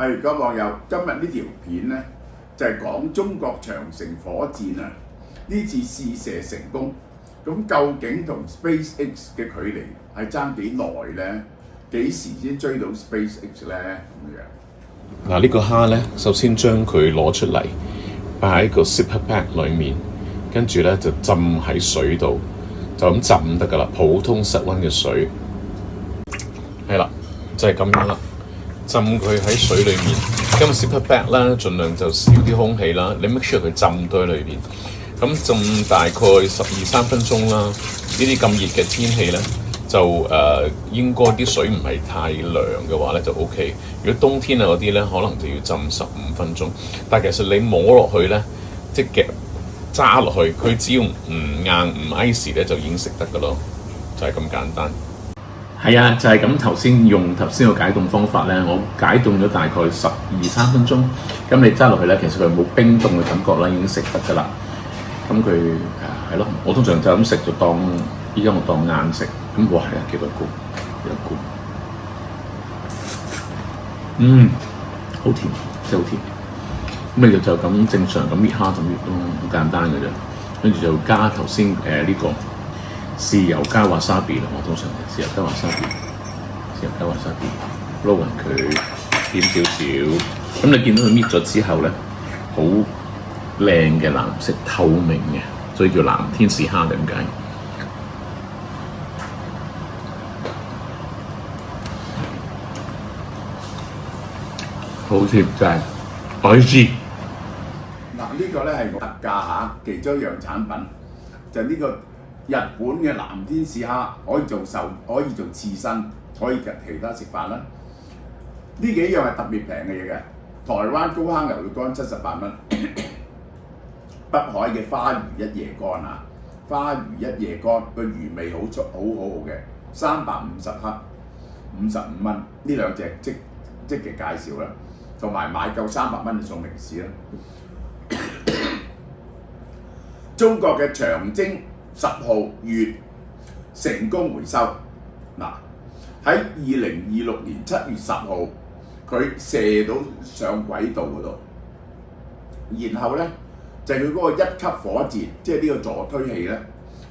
係各位網友，今日呢條片呢，就係講中國長城火箭啊，呢次試射成功，咁究竟同 SpaceX 嘅距離係爭幾耐呢？幾時先追到 SpaceX 呢？咁樣嗱，呢個蝦咧，首先將佢攞出嚟，擺喺個 zipper bag 裡面，跟住咧就浸喺水度，就咁浸得噶啦，普通室溫嘅水，係啦，就係咁樣啦。浸佢喺水裏面，咁 zipper bag 啦，盡量就少啲空氣啦。你 make sure 佢浸到喺裏邊，咁浸大概12-13分鐘啦。呢啲咁熱嘅天氣咧，就應該啲水唔係太涼嘅話咧就 OK。如果冬天啊嗰啲咧，可能就要浸15分鐘。但係其實你摸落去咧，即係揸落去，佢只要唔硬唔 icy 咧，就已經食得噶咯，就係咁簡單。係啊，就係咁頭先用頭先個解凍方法咧，我解凍咗大概12-13分鐘。咁你揸落去咧，其實佢冇冰凍嘅感覺啦，已經食得噶啦。咁佢係咯，我通常就咁食就當依家我當晏食。咁哇係啊，幾多罐？好甜，真係好甜。咁你就咁正常咁搣蝦就搣咯，好簡單嘅啫。跟住就加頭先呢個豉油加 wasabi 啦，我通常係豉油加 wasabi， 撈勻佢，點少少。咁你見到佢搣咗之後咧，好靚嘅藍色，透明嘅，所以叫藍天使蝦點解？好甜就係海鮮。嗱，呢個咧係特價嚇，其中一樣產品就呢個日本嘅藍天使蝦，可以做刺身，可以其他食飯啦。呢幾樣係特別平嘅嘢嘅。台灣高坑牛肉乾78蚊，北海嘅花魚一夜乾啊，花魚一夜乾個魚味好嘅，350克，55蚊。呢兩隻積極介紹啦。同埋買夠300蚊就送零食啦。中國嘅長征10號月成功回收，嗱喺2026年7月10號，佢射到上軌道嗰度，然後咧就佢嗰個1級火箭，即係呢個助推器咧，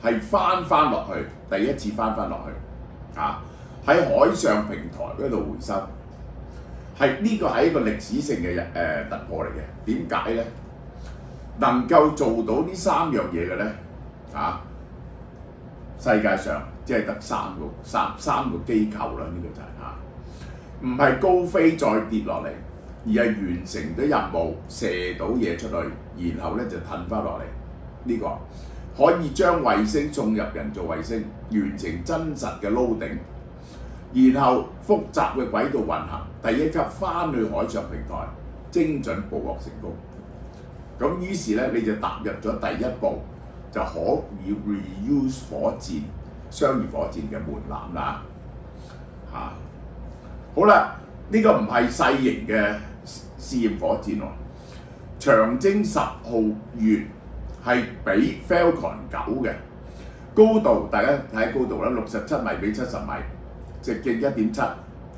係翻落去，第一次翻落去啊，喺海上平台嗰度回收。呢個係一個歷史性嘅突破嚟嘅。點解咧？能夠做到呢3樣嘢嘅咧，世界上即係得三個機構啦。呢個就係唔係高飛再跌落嚟，而係完成咗任務，射到嘢出去，然後咧就褪翻落嚟。呢個可以將衛星送入人造衛星，完成真實嘅 loading。然後複雜嘅軌道運行，第一級翻去海上平台，精準捕獲成功。咁於是咧，你就踏入咗第一步，就可以 reuse 火箭、商業火箭嘅門檻啦。好啦，呢個唔係細型嘅試驗火箭喎，長征10號月係比 Falcon 9嘅高度，大家睇下高度啦，67米比70米。直徑1.7、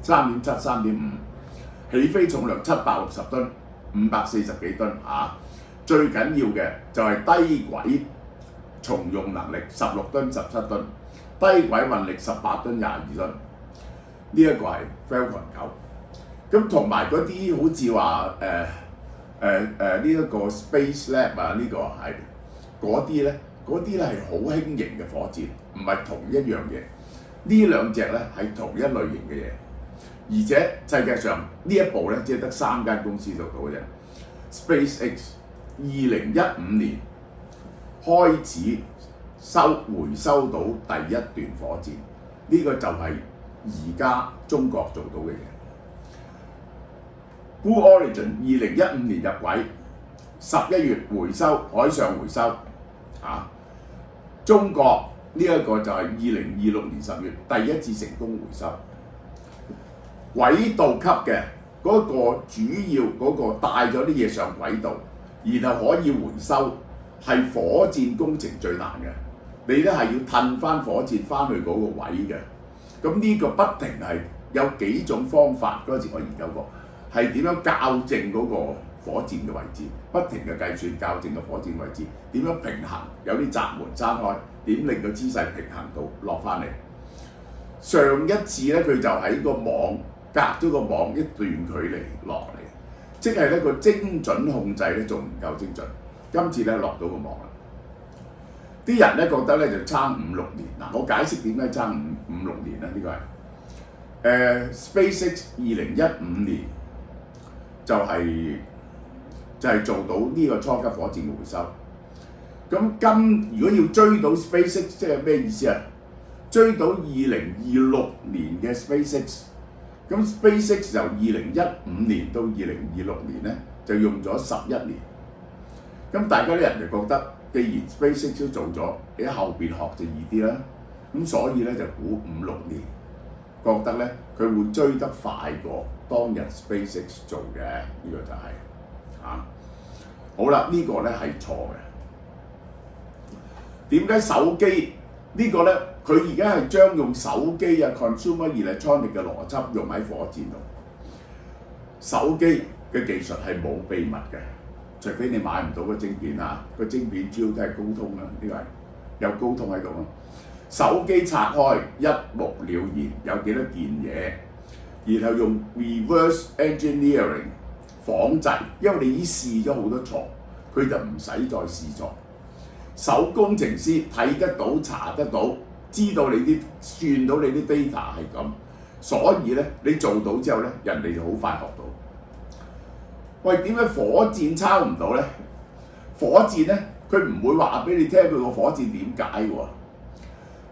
3.7、3.5，起飛重量760噸、540幾噸啊！最緊要嘅就係低軌重用能力16噸、17噸，低軌運力18噸、22噸。呢一個係 Falcon 9。咁同埋嗰啲好似話呢一個 Space Lab 啊，呢個係嗰啲咧係好輕型嘅火箭，唔係同一樣嘢。呢兩隻咧係同一類型嘅嘢，而且世界上呢一步咧只係得3間公司做到嘅啫。SpaceX 2015年開始回收到第一段火箭，呢個就係而家中國做到嘅嘢。Blue Origin 2015年入軌，11月回收，海上回收中國。呢一個就係2026年10月第一次成功回收，軌道級嘅嗰個主要嗰個帶咗啲嘢上軌道，然後可以回收，係火箭工程最難嘅。你咧係要褪翻火箭翻去嗰個位嘅。咁呢個不停係有幾種方法，嗰陣時我研究過，係點樣校正嗰個火箭嘅位置，不停嘅計算校正個火箭位置，點樣平衡，有啲閘門閂開，點令個姿勢平衡到落翻嚟。上一次咧佢就喺個網隔咗個網一段距離落嚟，即係咧個精準控制咧仲唔夠精準。今次咧落到個網啦，啲人咧覺得咧就差5-6年。嗱，我解釋點解差5-6年咧？呢個係SpaceX 2015年就係做到呢個初級火箭嘅回收。咁如果要追到 SpaceX， 即係咩意思啊？追到2026年嘅 SpaceX， 咁 SpaceX 由2015年到2026年咧就用咗11年。咁大家啲人就覺得，既然 SpaceX 都做咗，你喺後邊學就易啲啦。咁所以咧就估5-6年，覺得咧佢會追得快過當日 SpaceX 做嘅，呢個就係好啦，呢個咧係錯嘅。點解手機呢個咧？佢而家係將用手機啊 consumer electronic 嘅邏輯用喺火箭度。手機嘅技術係冇秘密嘅，除非你買唔到個晶片啊，個晶片主要都係高通啦，呢個係有高通喺度啊。手機拆開一目了然，有幾多件嘢，然後用 reverse engineering 仿製，因為你已經試咗好多錯，佢就唔使再試錯。手工程師睇得到、查得到，知道你啲算到你啲 data 係咁，所以咧你做到之後咧，人哋就好快學到。喂，點解火箭抄唔到咧？火箭咧，佢唔會話俾你聽佢個火箭點解喎。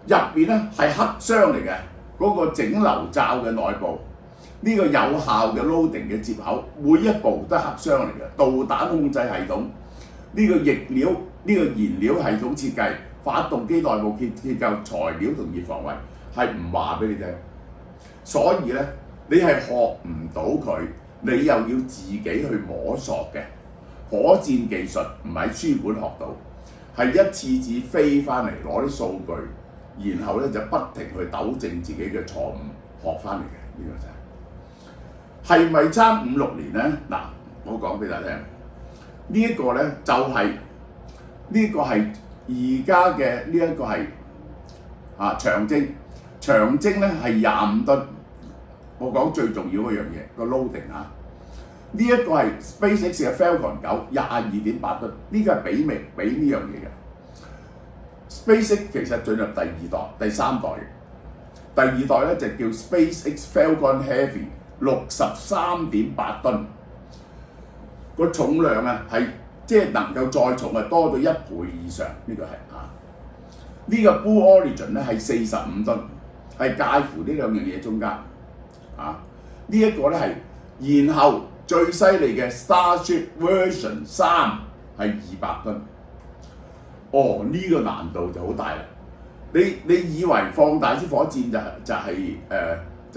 入邊咧係黑箱嚟嘅，嗰個整流罩嘅內部，呢個有效嘅 loading 嘅接口，每一步都係黑箱嚟嘅。導彈控制系統，呢個液料、呢個燃料系統設計、發動機內部結構、材料同熱防衛係唔話俾你聽，所以咧你係學唔到佢，你又要自己去摸索嘅。火箭技術唔喺書本學到，係一次次飛翻嚟攞啲數據，然後咧就不停去糾正自己嘅錯誤學翻嚟嘅。呢個就係咪差5-6年咧？嗱，我講俾大家聽，呢一個咧就係呢個係而家嘅呢一個係長征，長征咧係25噸。我講最重要嗰樣嘢個 loading 啊，呢一個係 SpaceX 嘅 Falcon 9 22.8噸，呢個係比呢樣嘢嘅。SpaceX 其實進入第三代嘅，第二代咧就叫 SpaceX Falcon Heavy 63.8噸，個重量啊係即係能夠載重啊多到1倍以上，呢個係呢個 Blue Origin 咧係45噸，係介乎呢兩樣嘢中間呢一個咧係，然後最犀利嘅 Starship Version 3係200噸。呢個難度就好大啦！你以為放大支火箭就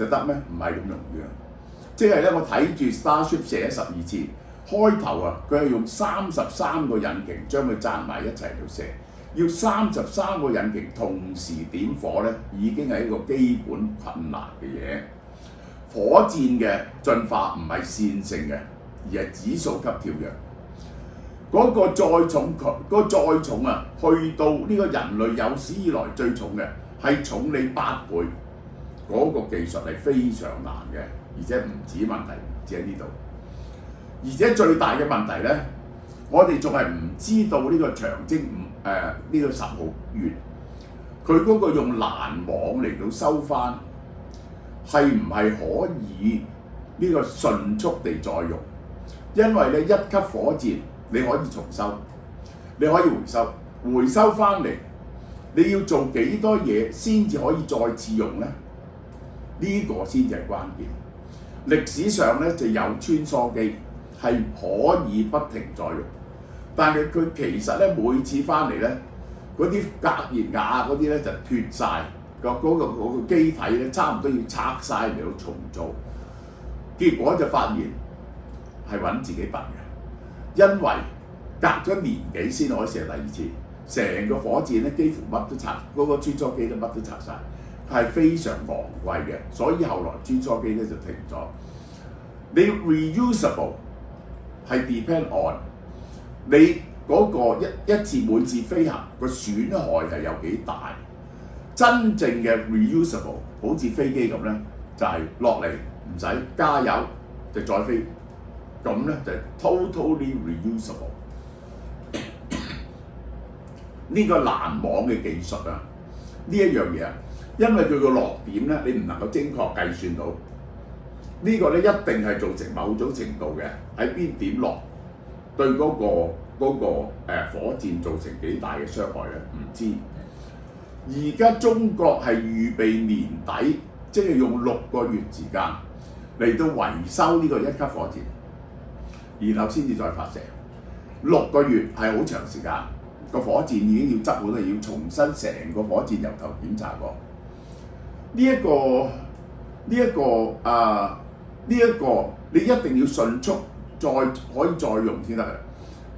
得咩？唔係咁容易啊！即係咧，我睇住 Starship 射咗12次，開頭啊，佢係用33個引擎將佢紮埋一齊嚟射，要33個引擎同時點火咧，已經係一個基本困難嘅嘢。火箭嘅進化唔係線性嘅，而係指數級跳躍。嗰個載重啊，去到呢個人類有史以來最重嘅，係重你8倍。嗰個技術係非常難嘅，而且唔止問題，唔止喺呢度。而且最大嘅問題咧，我哋仲係唔知道呢個長征呢個10號月，佢嗰個用攔網嚟到收翻，係唔係可以呢個迅速地再用？因為咧1級火箭你可以重修，你可以回收翻嚟，你要做幾多嘢先至可以再次用咧？呢個先至係關鍵。歷史上咧就有穿梭機係可以不停再用，但係佢其實咧每次翻嚟咧，嗰啲隔熱瓦嗰啲咧就脫晒，嗰個機體咧差唔多要拆晒嚟到重做，結果就發現係揾自己笨嘅，因為隔咗年幾先可以射第二次，成個火箭咧幾乎乜都拆，嗰個穿梭機都乜都拆晒，係非常昂貴嘅，所以後來穿梭機咧就停咗。你 reusable 係 depend on 你嗰個每次飛行個損害係有幾大。真正嘅 reusable 好似飛機咁咧，就係落嚟唔使加油就再飛，咁咧就係 totally reusable。呢個攔網嘅技術啊，呢一樣嘢啊，因為佢個落點咧，你唔能夠精確計算到。呢個咧一定係造成某種程度嘅喺邊點落，對嗰個火箭造成幾大嘅傷害咧，唔知。而家中國係預備年底，即係用6個月時間嚟到維修呢個1級火箭，然後先至再發射。6個月係好長時間，個火箭已經要執好多，要重新成個火箭由頭檢查過。呢一個你一定要迅速可以再用先得嘅。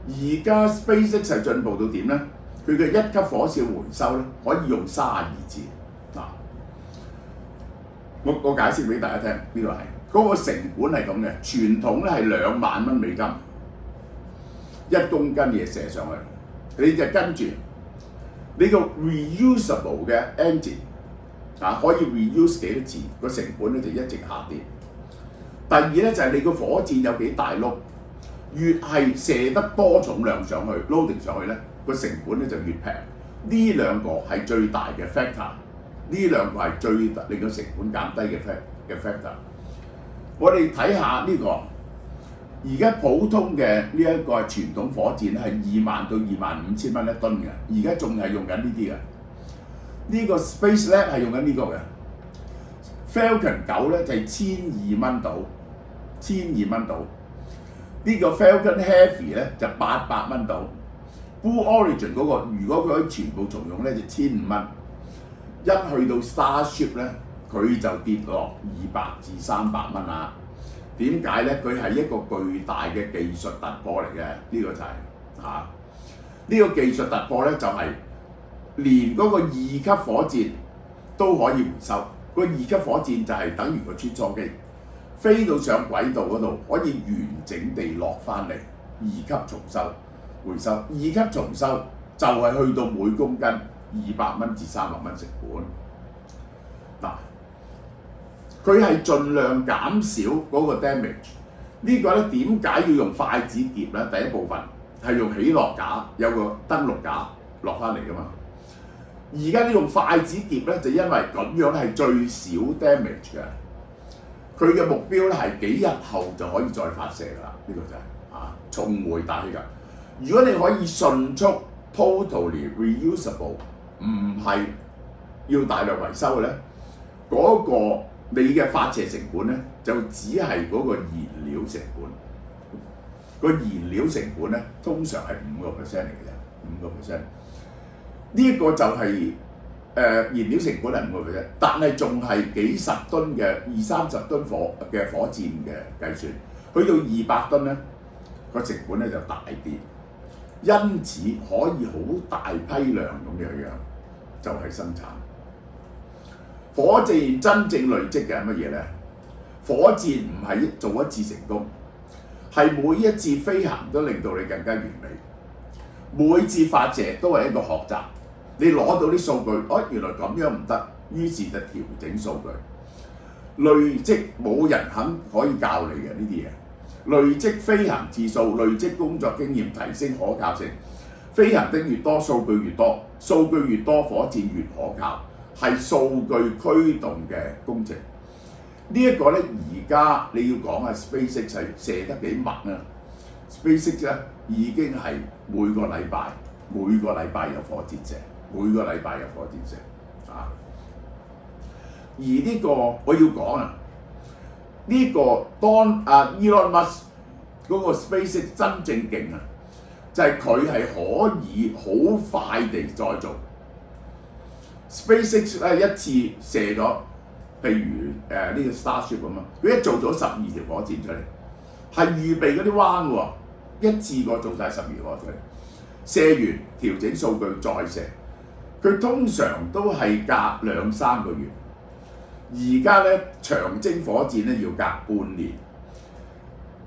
而家 SpaceX 係進步到點咧？佢嘅1級火箭回收咧，可以用32次。嗱，我解釋俾大家聽，呢個係嗰個成本係咁嘅。傳統咧係2萬蚊美金，1公斤嘢射上去，你就跟住你個 reusable 嘅 engine 可以 reuse 幾多次，個成本咧就一直下跌。第二咧就係你個火箭有幾大碌，越係射得多重量上去 loading 上去咧，個成本咧就越平。呢兩個係最大嘅 factor， 呢兩個係最令到成本減低嘅 factor。我哋睇下呢個，而家普通嘅呢一個傳統火箭係2萬到25000蚊1噸嘅，而家仲係用緊呢啲嘅。呢個 Space 咧係用緊呢個嘅 Falcon 9咧就係1200蚊到，1200蚊到。呢個 Falcon Heavy 咧就800蚊到。Blue Origin 嗰個，如果佢可以全部重用咧，就1500蚊。一去到 Starship 咧，佢就跌落200至300蚊啦。點解咧？佢係一個巨大嘅技術突破嚟嘅，呢個就係呢個技術突破咧，就係連嗰個2級火箭都可以回收。個2級火箭就係等於個穿梭機，飛到上軌道嗰度可以完整地落翻嚟，2級重修。回收2級重修就係去到每公斤200蚊至300蚊成本。嗱，佢係盡量減少嗰個 damage。呢個咧點解要用筷子夾咧？第一部分係用起落架，有個登陸架落翻嚟噶嘛。而家呢用筷子夾咧，就因為咁樣係最少 damage 嘅。佢嘅目標咧係幾日後就可以再發射㗎啦。呢個就係重回大氣㗎。如果你可以迅速 totally reusable， 唔係要大量維修嘅咧，嗰個你嘅發射成本咧就只係嗰個燃料成本。個燃料成本咧通常係5% 嚟嘅啫，5%。呢一個就係燃料成本係5%，但係仲係幾十噸嘅20-30噸火箭嘅計算，去到200噸咧個成本咧就大啲。因此可以好大批量咁樣就係生產。火箭真正累積嘅係乜嘢咧？火箭唔係做一次成功，係每一次飛行都令到你更加完美。每次發射都係一個學習，你攞到啲數據，原來咁樣唔得，於是就調整數據。累積冇人可以教你嘅呢啲嘢。累積飛行次數，累積工作經驗，提升可靠性。飛行得越多，數據越多，數據越多，火箭越可靠，係數據驅動嘅工程。呢一個咧，而家你要講係 SpaceX 係射得幾密啊 ？SpaceX 咧已經係每個禮拜有火箭射，而呢個我要講啊。呢個當Elon Musk 嗰個 SpaceX 真正勁啊，就係佢係可以好快地再做。SpaceX 咧一次射咗，譬如呢個 Starship 咁啊，佢一做咗12條火箭出嚟，係預備嗰啲彎喎，一次過做晒12個出嚟，射完調整數據再射。佢通常都係隔2-3個月。而家咧長征火箭咧要隔半年，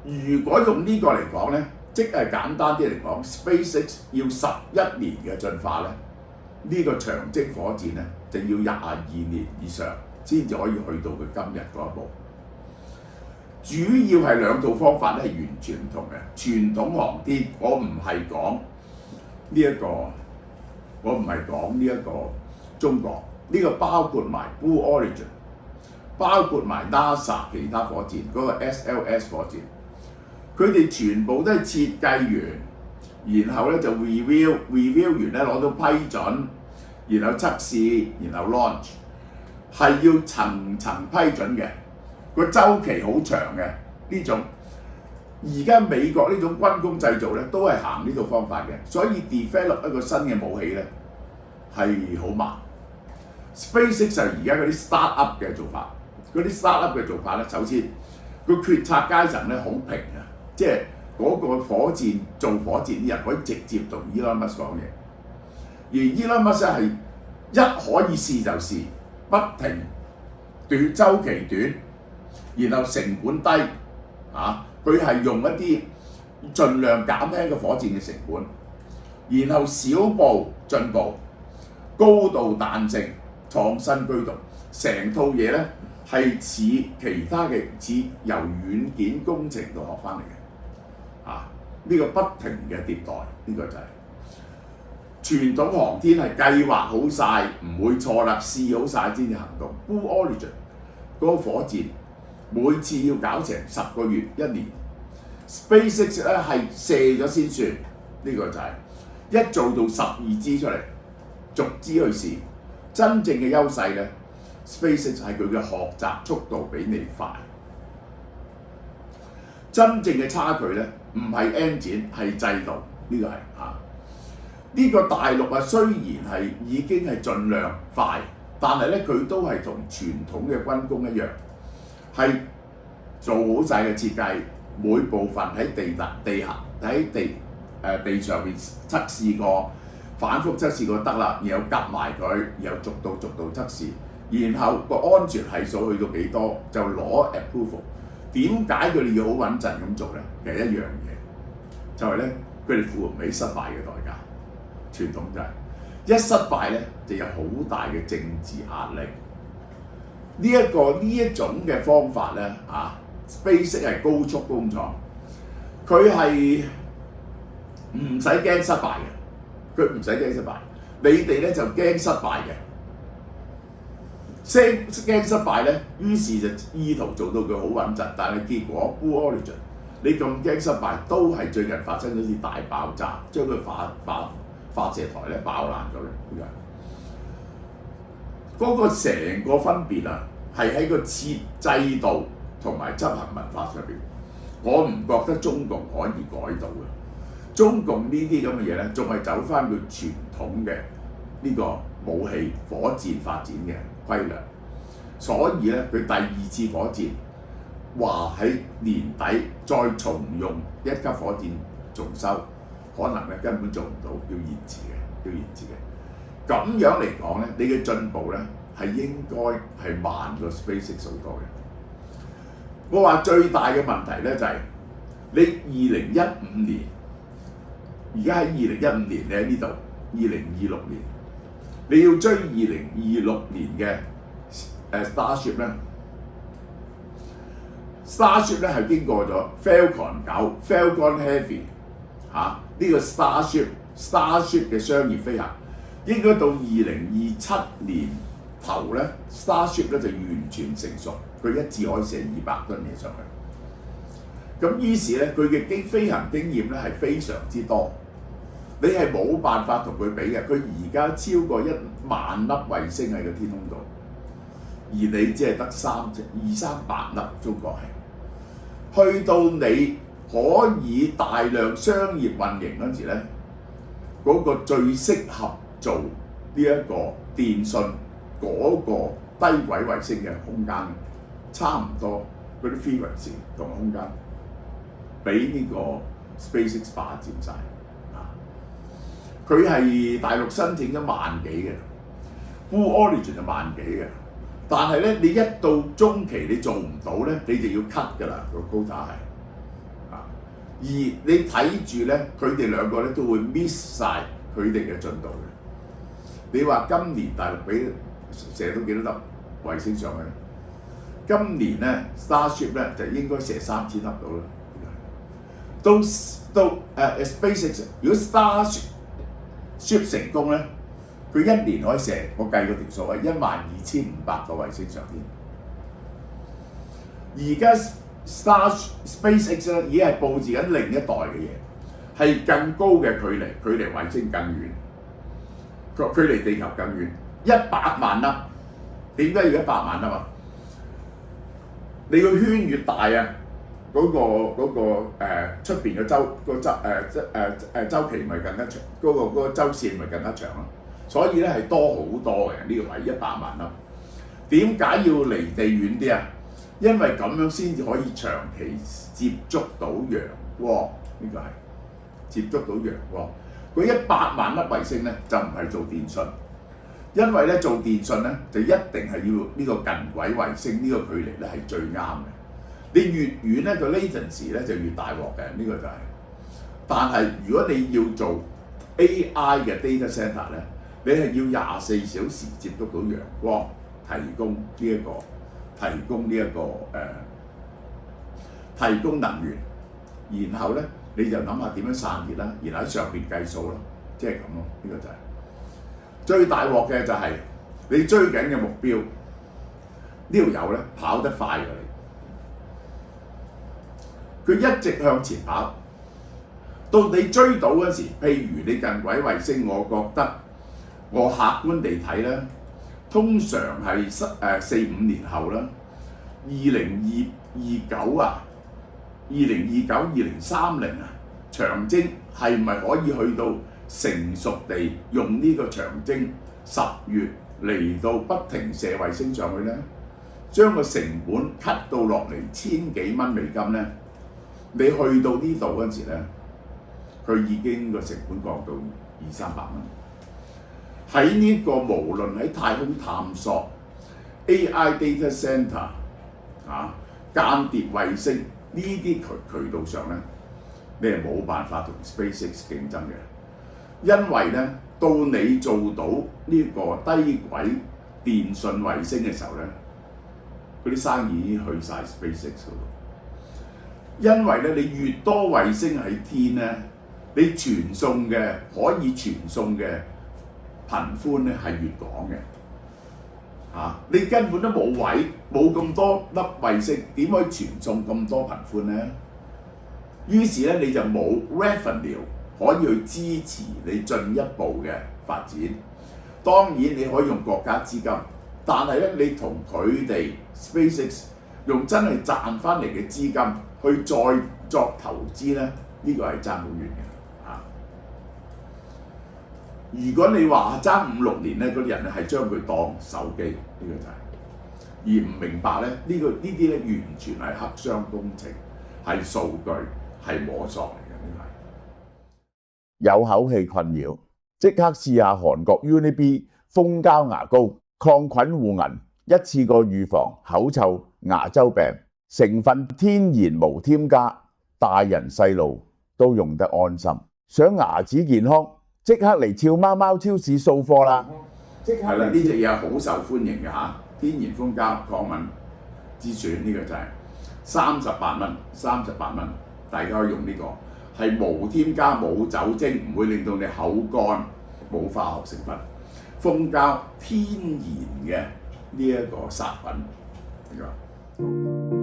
如果用呢個嚟講咧，即係簡單啲嚟講 ，SpaceX 要11年嘅進化咧，呢個長征火箭咧就要22年以上先至可以去到佢今日嗰一步。主要係兩套方法咧係完全唔同嘅。傳統航天我唔係講呢一個，我唔係講呢一個中國，呢個包括埋 Blue Origin， 包括埋 NASA 其他火箭嗰個 SLS 火箭，佢哋全部都係設計完，然後咧就 review 完咧攞到批准，然後測試，然後 launch， 係要層層批准嘅。個週期好長嘅呢種，而家美國呢種軍工製造咧都係行呢套方法嘅，所以 develop 一個新嘅武器咧係好慢。SpaceX 就而家嗰啲 start up 嘅做法，嗰啲 start up 嘅做法咧，首先個決策階層咧好平啊，即係嗰個火箭做火箭啲人可以直接同 Elon Musk 講嘢，而 Elon Musk 係一可以試就試，不停短週期短。然後成本低，佢係用一啲盡量減輕個火箭嘅成本，然後小步進步，高度彈性，創新驅動，成套嘢咧係似其他嘅似由軟件工程度學翻嚟嘅，呢個不停嘅迭代，呢個就係傳統航天係計劃好晒，唔會錯啦，試好晒先至行動。Blue Origin 嗰個火箭。每次要搞成10個月1年 ，SpaceX 咧係射咗先算，呢個就係一做到12支出嚟，逐支去試。真正嘅優勢咧 ，SpaceX 係佢嘅學習速度比你快。真正嘅差距咧，唔係 engine 係制度，呢個係呢個大陸雖然係已經係盡量快，但係咧佢都係同傳統嘅軍工一樣。係做好晒嘅設計，每部分喺地地上面測試過，反覆測試過得啦，然後夾埋佢，然後逐度測試，然後個安全係數去到幾多就攞 approval。點解佢哋要好穩陣咁做咧？其實一樣嘢，就係咧佢哋付唔起失敗嘅代價。傳統就係一失敗咧，就有好大嘅政治壓力。呢一種嘅方法咧，SpaceX 係高速工廠，佢係唔使驚失敗嘅，佢唔使驚失敗。你哋咧就驚失敗嘅，驚失敗咧，於是就意圖做到佢好穩陣，但係結果 Blue Origin 你咁驚失敗，都係最近發生咗次大爆炸，將佢發射台咧爆爛咗嘅。嗰個成個分別係喺個設制度同埋執行文化上邊，我唔覺得中共可以改到嘅。中共呢啲咁嘅嘢咧，仲係走翻佢傳統嘅呢個武器火箭發展嘅規律。所以咧，佢第二次火箭話喺年底再重用1級火箭重修，可能咧根本做唔到，要延遲嘅。咁樣嚟講咧，你嘅進步咧係應該係慢過 SpaceX 好多嘅。我話最大嘅問題咧就係、是、你2015年，而家喺2015年你喺呢度，2026年你要追2026年嘅Starship 咧 ，Starship 咧係經過咗 Falcon 9、Falcon Heavy 呢個 Starship 嘅商業飛行。應該到2027年頭咧 ，Starship 咧就完全成熟，佢一次可以射200噸嘢上去。咁於是咧，佢嘅飛行經驗咧係非常之多，你係冇辦法同佢比嘅。佢而家超過1萬粒衛星喺個天空度，而你只係得200-300粒，中國係。去到你可以大量商業運營嗰陣時咧，嗰個最適合做呢一個電信嗰個低軌衛星嘅空間，差唔多嗰啲 frequency 同空間，俾呢個 SpaceX 霸佔晒。佢係大陸申請咗1萬幾嘅 ，Blue Origin 就1萬幾嘅。但係咧，你一到中期你做唔到咧，你就要 cut 㗎啦，個 quota 係。而你睇住咧，佢哋兩個咧都會 miss 晒佢哋嘅進度嘅。你話今年大陸俾射到幾多粒衛星上去？今年咧 Starship 咧就應該射3000粒到啦。到SpaceX， 如果 Starship 成功咧，佢一年可以射，我計個條數係12500個衛星上天。而家SpaceX 咧已經係佈置緊另一代嘅嘢，係更高嘅距離衛星更遠，距離地球更遠，100萬粒。點解要100萬粒啊？你個圈越大啊，嗰個出邊嘅週期咪更加長，嗰個週線咪更加長咯。所以咧係多好多嘅呢個位100萬粒。點解要離地遠啲啊？因為咁樣先至可以長期接觸到陽光，呢個係接觸到陽光。嗰100萬粒衛星咧就唔係做電訊，因為咧做電訊咧就一定係要呢個近軌衛星呢個距離咧係最啱嘅。你越遠咧個 latency 咧就越大鑊嘅，呢個就係。但係如果你要做 AI 嘅 data centre 咧，你係要24小時接觸到陽光，提供能源，然後咧你就諗下點樣散熱啦，然後喺上邊計數咯，即係咁咯，呢個就係最大鑊嘅就係你追緊嘅目標，呢條友咧跑得快過你，佢一直向前跑，到你追到嗰時，譬如你近軌衛星，我覺得我客觀地睇咧。通常係4-5年後啦，2029啊，2030啊，長征係咪可以去到成熟地用呢個長征10月嚟到不停射衛星上去咧？將個成本 cut 到落嚟1000幾蚊美金咧，你去到呢度嗰陣時咧，佢已經個成本降到200-300蚊。喺呢個無論喺太空探索、AI data centre 間諜衛星呢啲渠道上咧，你係冇辦法同 SpaceX 競爭嘅，因為咧到你做到呢個低軌電訊衛星嘅時候咧，嗰啲生意已經去晒 SpaceX 嗰度，因為咧你越多衛星喺天咧，你傳送嘅可以傳送嘅頻寬咧係越廣嘅，你根本都冇位，冇咁多粒衛星，點可以傳送咁多頻寬咧？於是咧你就冇 revenue 可以去支持你進一步嘅發展。當然你可以用國家資金，但係咧你同佢哋 SpaceX 用真係賺翻嚟嘅資金去再作投資咧，呢個係爭好遠嘅。如果你話爭5-6年咧，嗰啲人咧係將佢當手機，呢個就係，而唔明白咧呢啲咧完全係黑箱工程，係數據，係摸索嚟嘅，呢個係。有口氣困擾，即刻試下韓國 UNI-B 蜂膠牙膏，抗菌護齦，一次過預防口臭、牙周病，成分天然無添加，大人細路都用得安心。想牙齒健康，即刻嚟俏貓貓超市掃貨啦！係啦，呢隻嘢好受歡迎嘅嚇，天然蜂膠抗敏之選，呢個就係38蚊，大家可以用呢個，係無添加、冇酒精，唔會令到你口乾，冇化學成分，蜂膠天然嘅呢一個殺菌。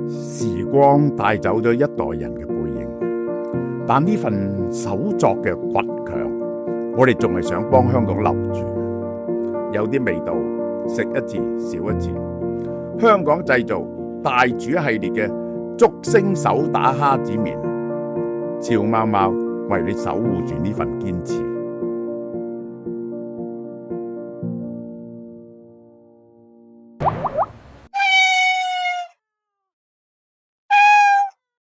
時光帶走咗一代人嘅背影，但呢份手作嘅倔強，我哋仲係想幫香港留住。有啲味道，食一次少一次。香港製造大廚系列嘅竹升手打蝦子麵，俏貓貓為你守護住呢份堅持。